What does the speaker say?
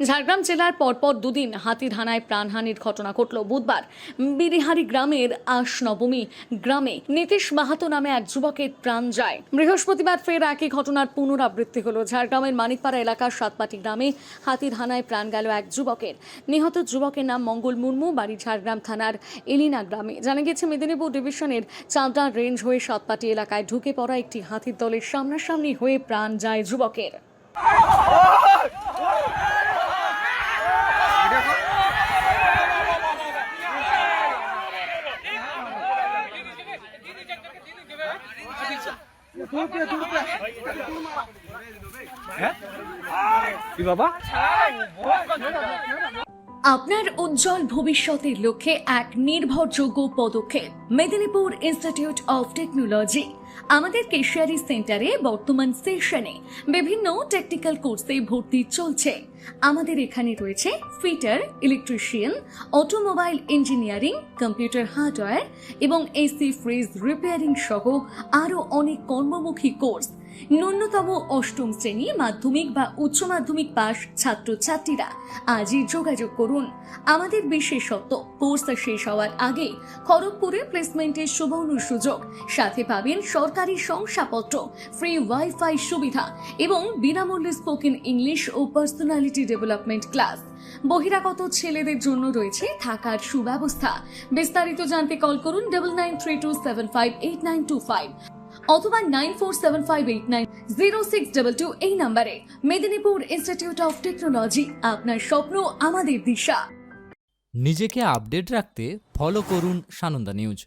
ঝাড়গ্রাম জেলার পরপর দুদিন হাতির হানায় প্রাণহানির ঘটনা ঘটল। বুধবার বিরিহারি গ্রামের আশনবমী গ্রামে নীতিশ মাহাতো নামে এক যুবকের প্রাণ যায়। বৃহস্পতিবার ফের একই ঘটনার পুনরাবৃত্তি হলো। ঝাড়গ্রামের মানিকপাড়া এলাকার সাতপাটি গ্রামে হাতির হানায় প্রাণ গেল এক যুবকের। নিহত যুবকের নাম মঙ্গল মুর্মু, বাড়ি ঝাড়গ্রাম থানার এলিনা গ্রামে। জানা গেছে, মেদিনীপুর ডিভিশনের চাঁদা রেঞ্জ হয়ে সাতপাটি এলাকায় ঢুকে পড়া একটি হাতির দলের সামনাসামনি হয়ে প্রাণ যায় যুবকের। আপনার উজ্জ্বল ভবিষ্যতের লক্ষ্যে এক নির্ভরযোগ্য পদক্ষেপ মেদিনীপুর ইনস্টিটিউট অফ টেকনোলজি। আমাদের কেশিয়ারি সেন্টারে বর্তমান সেশনে বিভিন্ন টেকনিক্যাল কোর্সে ভর্তি চলছে। আমাদের এখানে রয়েছে fitter, electrician, automobile engineering, computer hardware এবং এসি ফ্রিজ রিপেয়ারিং সহ আরও অনেক কর্মমুখী কোর্স। ন্যূনতম অষ্টম শ্রেণী, মাধ্যমিক বা উচ্চ মাধ্যমিক পাস ছাত্রছাত্রীরা আজই যোগাযোগ করুন। আমাদের বিশেষত্ব, কোর্স শেষ হওয়ার আগে খড়গপুরে প্লেসমেন্টের সুবর্ণ সুযোগ, সাথে পাবেন সরকারি শংসাপত্র, ফ্রি ওয়াইফাই সুবিধা এবং বিনামূল্যে স্পোকেন ইংলিশ ও পার্সোনালিটি ডেভেলপমেন্ট ক্লাস। বহিরাগত ছেলেদের জন্য রয়েছে থাকার সুব্যবস্থা। বিস্তারিত জানতে কল করুন 9932758925 অথবা 9475890622 এই নম্বরে। মেদিনীপুর ইনস্টিটিউট অফ টেকনোলজি, আপনার স্বপ্ন আমাদের দিশা। নিজেকে আপডেট রাখতে ফলো করুন সানন্দা নিউজ।